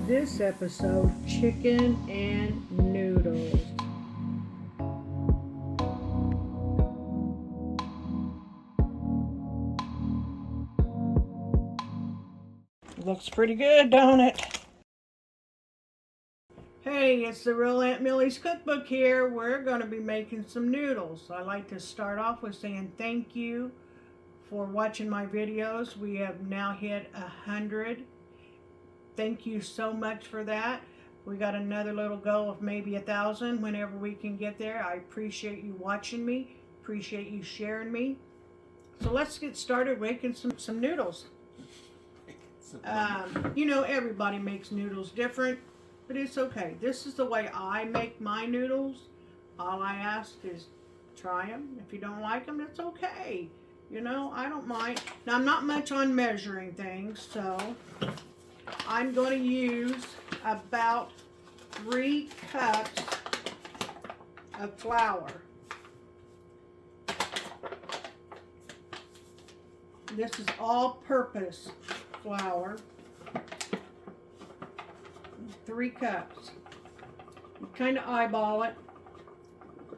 This episode, Chicken and Noodles. Looks pretty good, don't it? Hey, it's the real Aunt Millie's cookbook here. We're going to be making some noodles. I like to start off with saying thank you for watching my videos. We have now hit 100. Thank you so much for that. We got another little goal of maybe 1,000 whenever we can get there. I appreciate you watching me. Appreciate you sharing me. So let's get started making some noodles. You know, everybody makes noodles different, but it's okay. This is the way I make my noodles. All I ask is try them. If you don't like them, it's okay. You know, I don't mind. Now, I'm not much on measuring things, so I'm going to use about 3 cups of flour. This is all-purpose flour. 3 cups. You kind of eyeball it.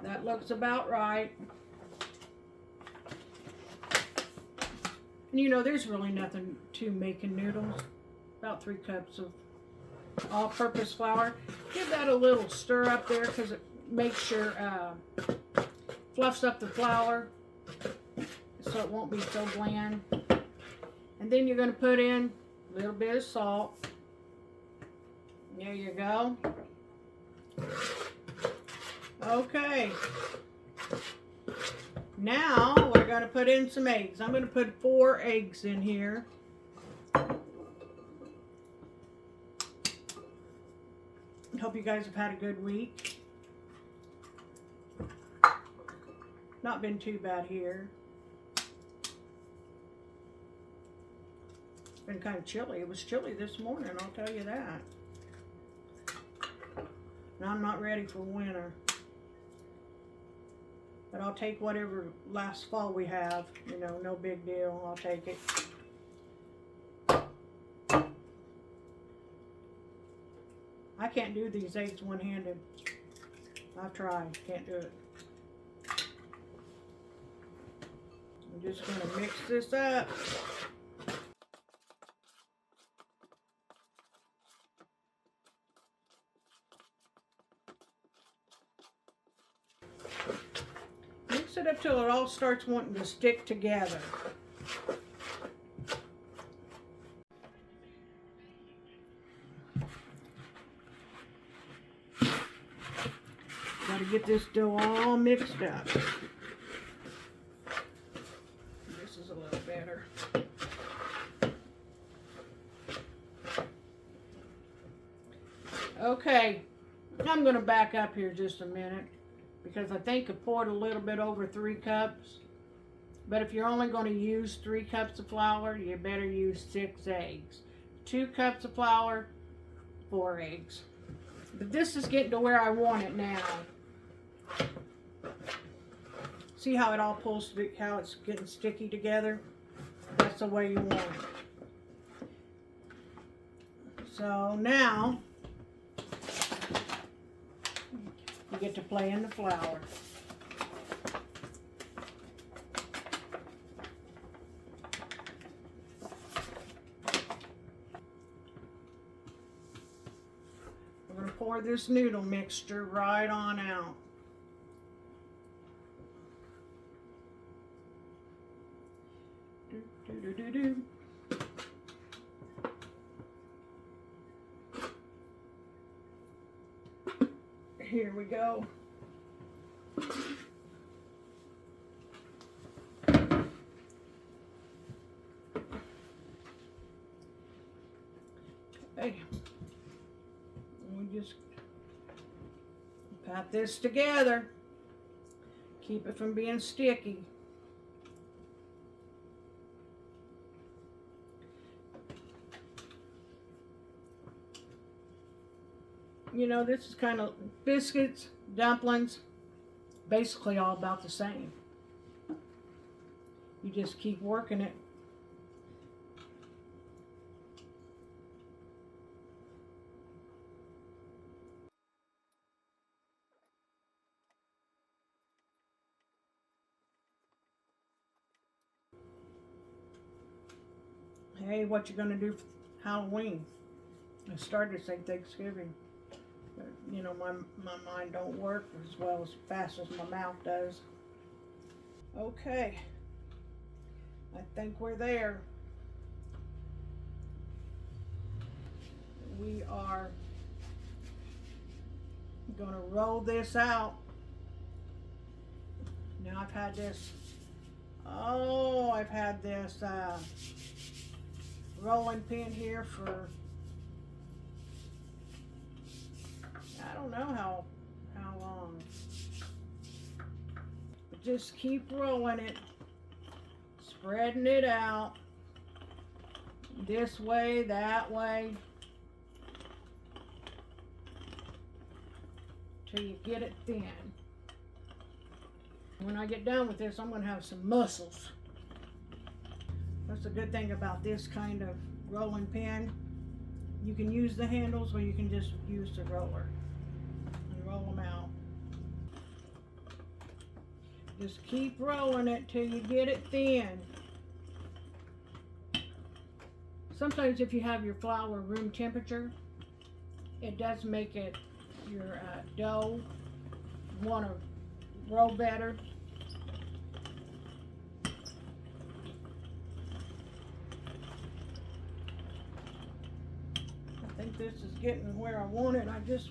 That looks about right. And you know, there's really nothing to making noodles. About 3 cups of all-purpose flour. Give that a little stir up there because it makes sure fluffs up the flour so it won't be so bland. And then you're going to put in a little bit of salt. There you go. Okay. Now we're going to put in some eggs. I'm going to put 4 eggs in here. Hope you guys have had a good week. Not been too bad here. It's been kind of chilly. It was chilly this morning, I'll tell you that. And I'm not ready for winter. But I'll take whatever last fall we have. You know, no big deal. I'll take it. I can't do these eggs one-handed. I've tried. Can't do it. I'm just going to mix this up. Mix it up till it all starts wanting to stick together. Got to get this dough all mixed up. This is a little better. Okay, I'm going to back up here just a minute because I think I poured a little bit over 3 cups. But if you're only going to use 3 cups of flour, you better use 6 eggs. 2 cups of flour, 4 eggs. But this is getting to where I want it now. See how it all pulls, how it's getting sticky together? That's the way you want it. So now, you get to play in the flour. We're going to pour this noodle mixture right on out. Do. Here we go. Okay. We just pat this together. Keep it from being sticky. You know, this is kind of biscuits, dumplings, basically all about the same. You just keep working it. Hey, what you gonna do for Halloween? I started to say Thanksgiving, but you know, my mind don't work as well as fast as my mouth does. Okay, I think we're there. We are gonna roll this out. Now I've had this, rolling pin here for, I don't know how long. But just keep rolling it, spreading it out, this way, that way, till you get it thin. When I get done with this, I'm going to have some muscles. That's the good thing about this kind of rolling pin. You can use the handles or you can just use the roller and roll them out. Just keep rolling it till you get it thin. Sometimes if you have your flour room temperature, it does make it, your dough want to roll better. I think this is getting where I want it. I just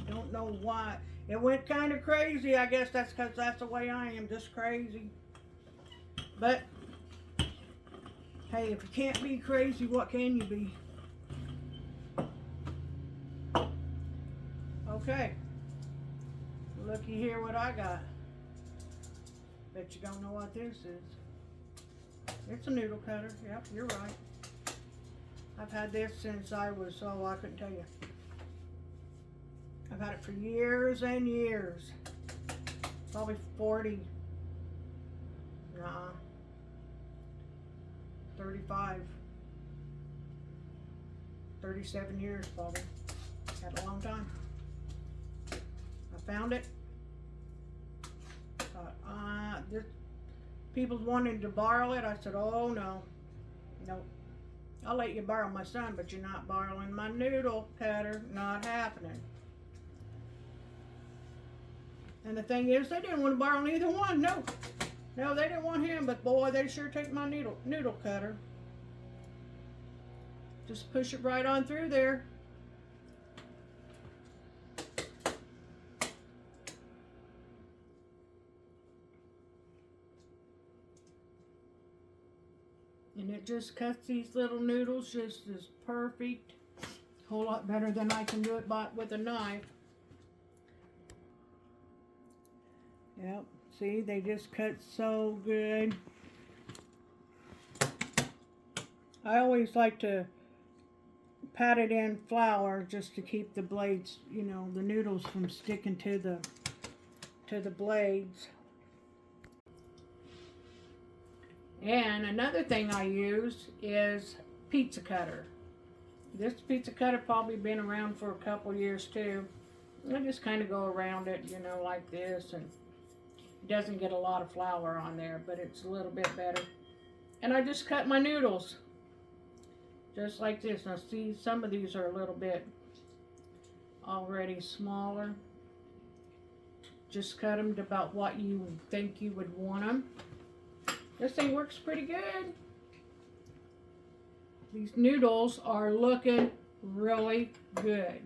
don't know why. It went kind of crazy. I guess that's because that's the way I am, just crazy. But, hey, if you can't be crazy, what can you be? Okay, looky here what I got. Bet you don't know what this is. It's a noodle cutter. Yep, you're right. I've had this since I was, oh, I couldn't tell you. I've had it for years and years. Probably 40. 35. 37 years probably. Had a long time. I found it. People wanted to borrow it. I said, oh no. Nope. I'll let you borrow my son, but you're not borrowing my noodle cutter. Not happening. And the thing is, they didn't want to borrow neither one. No. No, they didn't want him, but boy, they sure take my noodle cutter. Just push it right on through there. And it just cuts these little noodles just as perfect. A whole lot better than I can do it with a knife. Yep, see, they just cut so good. I always like to pat it in flour just to keep the blades, you know, the noodles from sticking to the blades. And another thing I use is pizza cutter. This pizza cutter probably been around for a couple years too. I just kind of go around it, you know, like this, and it doesn't get a lot of flour on there, but it's a little bit better. And I just cut my noodles just like this. Now see, some of these are a little bit already smaller. Just cut them to about what you think you would want them. This thing works pretty good. These noodles are looking really good.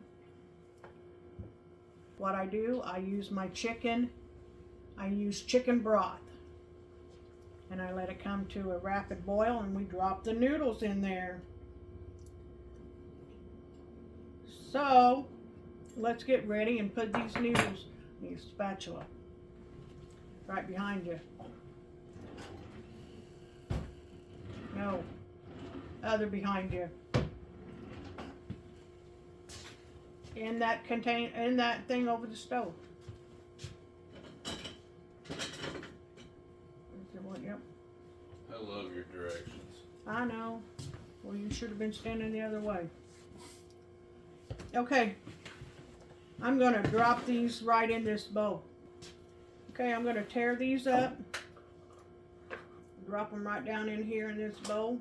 What I do, I use my chicken. I use chicken broth. And I let it come to a rapid boil and we drop the noodles in there. So, let's get ready and put these noodles in the spatula right behind you. No, other behind you. In that thing over the stove. Yep. I love your directions. I know. Well, you should have been standing the other way. Okay. I'm going to drop these right in this bowl. Okay, I'm going to tear these up. Drop them right down in here in this bowl.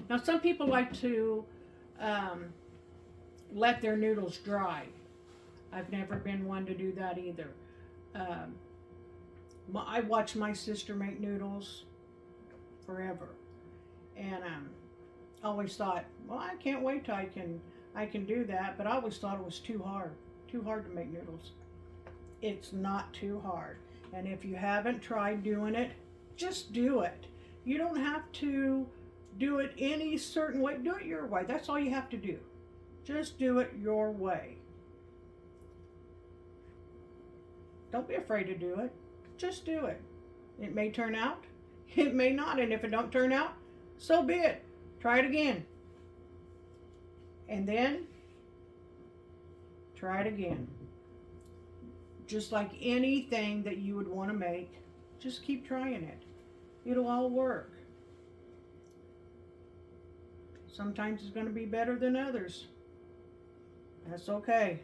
Now some people like to let their noodles dry. I've never been one to do that either. I watched my sister make noodles forever, and always thought, well, I can't wait till I can do that. But I always thought it was too hard to make noodles. It's not too hard, and if you haven't tried doing it, just do it. You don't have to do it any certain way. Do it your way. That's all you have to do. Just do it your way. Don't be afraid to do it. Just do it. It may turn out, it may not, and if it don't turn out, so be it. Try it again. And then try it again. Just like anything that you would want to make, just keep trying it. It'll all work. Sometimes it's going to be better than others. That's okay.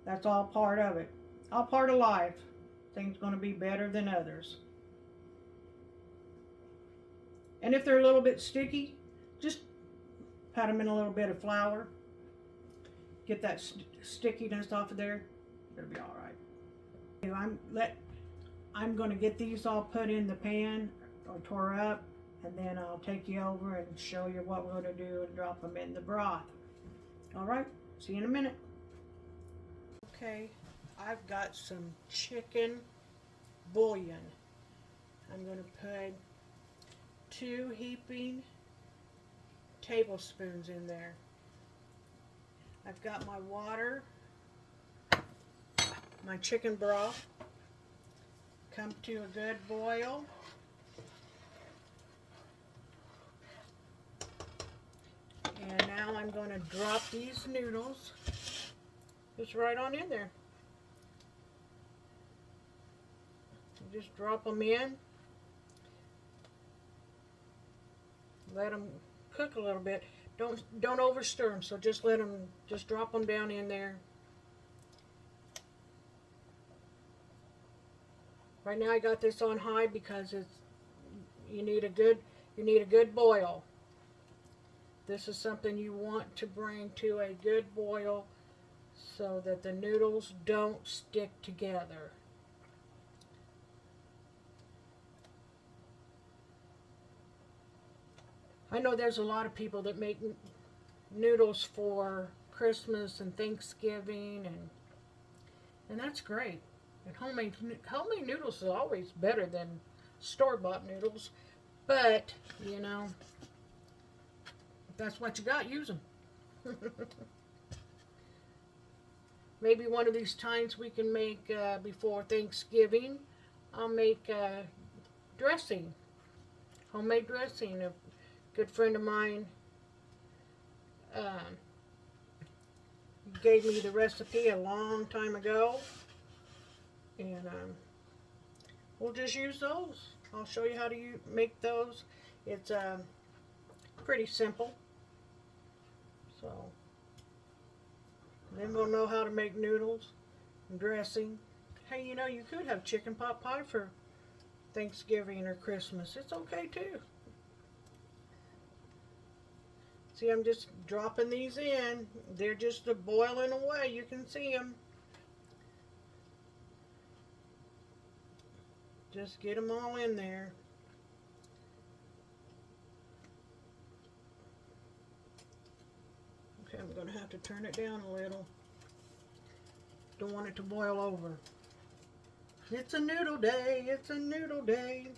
That's all part of it. All part of life. Things going to be better than others. And if they're a little bit sticky, just pat them in a little bit of flour. Get that stickiness off of there. It'll be all right. I'm going to get these all put in the pan or tore up, and then I'll take you over and show you what we're going to do and drop them in the broth. All right, see you in a minute. Okay, I've got some chicken bouillon. I'm going to put 2 heaping tablespoons in there. I've got my water, my chicken broth, come to a good boil. And now I'm going to drop these noodles just right on in there. Just drop them in. Let them cook a little bit. Don't overstir them, so just drop them down in there. Right now I got this on high because you need a good boil. This is something you want to bring to a good boil so that the noodles don't stick together. I know there's a lot of people that make noodles for Christmas and Thanksgiving, and that's great. And homemade noodles is always better than store-bought noodles, but you know, if that's what you got, use them. Maybe one of these times we can make before Thanksgiving. I'll make dressing, homemade dressing. A good friend of mine gave me the recipe a long time ago, and we'll just use those. I'll show you how to make those. It's pretty simple. So then we'll know how to make noodles and dressing. Hey, you know, you could have chicken pot pie for Thanksgiving or Christmas. It's okay too. See, I'm just dropping these in. They're just boiling away. You can see them. Just get them all in there. Okay, I'm going to have to turn it down a little. Don't want it to boil over. It's a noodle day. It's a noodle day.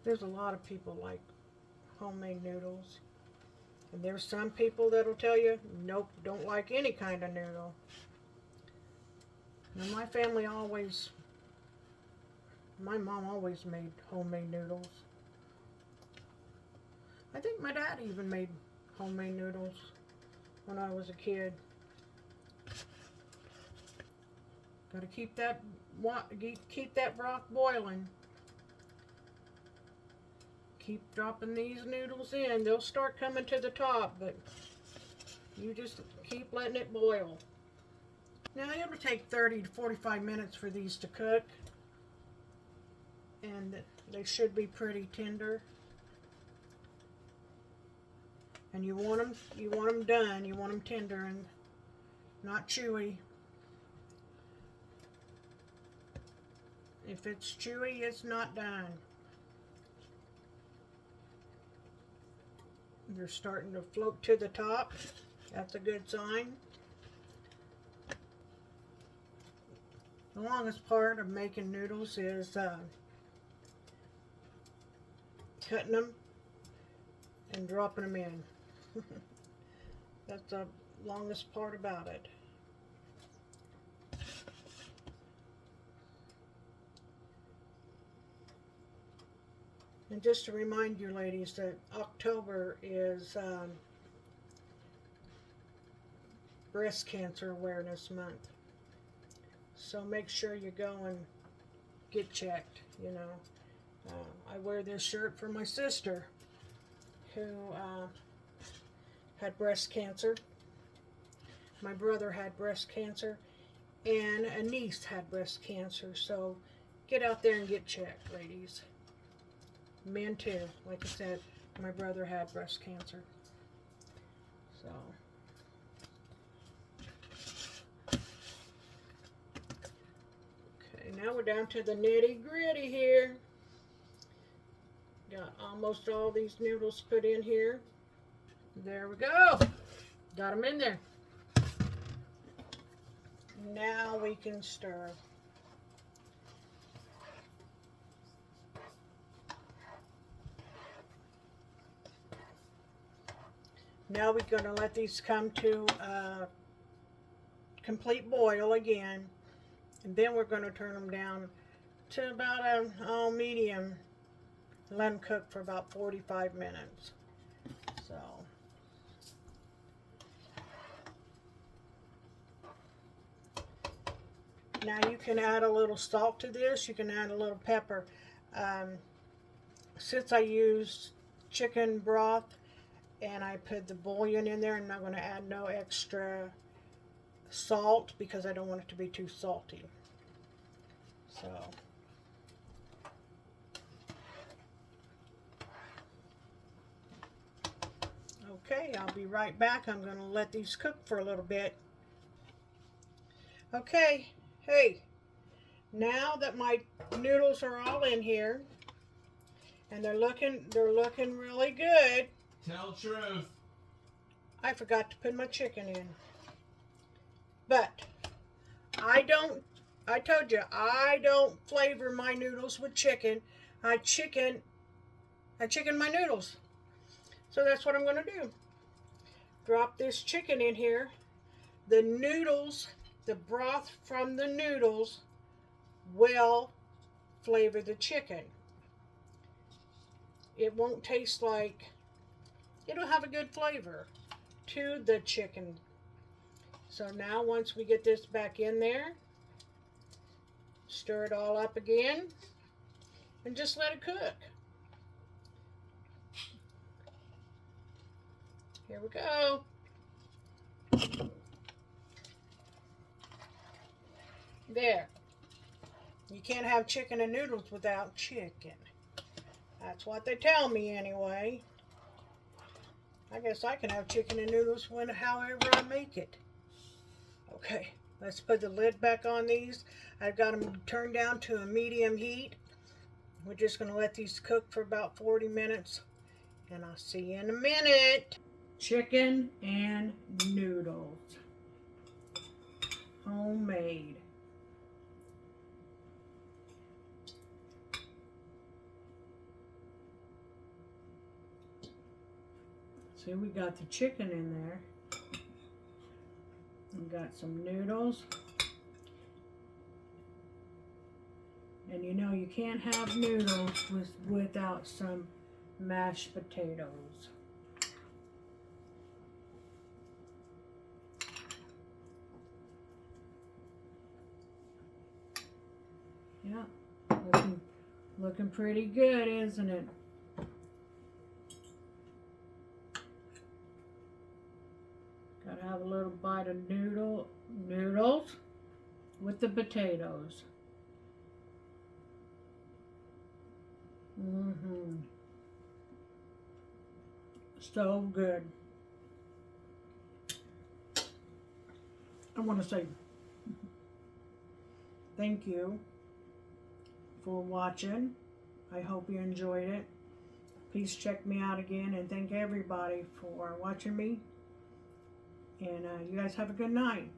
There's a lot of people like homemade noodles. And there's some people that'll tell you, nope, don't like any kind of noodle. Now my family my mom always made homemade noodles. I think my dad even made homemade noodles when I was a kid. Gotta keep that broth boiling. Keep dropping these noodles in. They'll start coming to the top, but you just keep letting it boil. Now it'll take 30 to 45 minutes for these to cook. and they should be pretty tender. And you want them done. You want them tender and not chewy. If it's chewy, it's not done. They're starting to float to the top. That's a good sign. The longest part of making noodles is cutting them and dropping them in. That's the longest part about it. And just to remind you ladies that October is Breast Cancer Awareness Month. So make sure you go and get checked, you know. I wear this shirt for my sister who had breast cancer. My brother had breast cancer and a niece had breast cancer. So get out there and get checked, ladies. Men too. Like I said, my brother had breast cancer. So now we're down to the nitty-gritty here. Got almost all these noodles put in here. There we go. Got them in there. Now we can stir. Now we're going to let these come to a complete boil again. And then we're going to turn them down to about a medium. Let them cook for about 45 minutes. So, now you can add a little salt to this. You can add a little pepper. Since I used chicken broth and I put the bouillon in there, I'm not going to add no extra salt because I don't want it to be too salty. So okay, I'll be right back. I'm going to let these cook for a little bit. Okay, hey, now that my noodles are all in here and they're looking really good. Tell the truth. I forgot to put my chicken in. But I told you, I don't flavor my noodles with chicken. I chicken my noodles. So that's what I'm going to do. Drop this chicken in here. The noodles, the broth from the noodles will flavor the chicken. It won't taste like, it'll have a good flavor to the chicken. So now once we get this back in there, stir it all up again and just let it cook. Here we go. There. You can't have chicken and noodles without chicken. That's what they tell me anyway. I guess I can have chicken and noodles however I make it. Okay, let's put the lid back on these. I've got them turned down to a medium heat. We're just going to let these cook for about 40 minutes. And I'll see you in a minute. Chicken and noodles. Homemade. See, we got the chicken in there. We got some noodles. And you know you can't have noodles without some mashed potatoes. Yeah, looking pretty good, isn't it? Gotta have a little bite of noodles with the potatoes. Mm-hmm. So good. I want to say thank you for watching. I hope you enjoyed it. Please check me out again, and thank everybody for watching me. And you guys have a good night.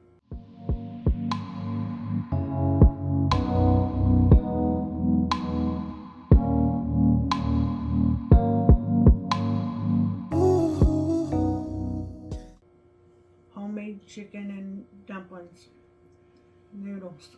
Homemade chicken and dumplings, noodles.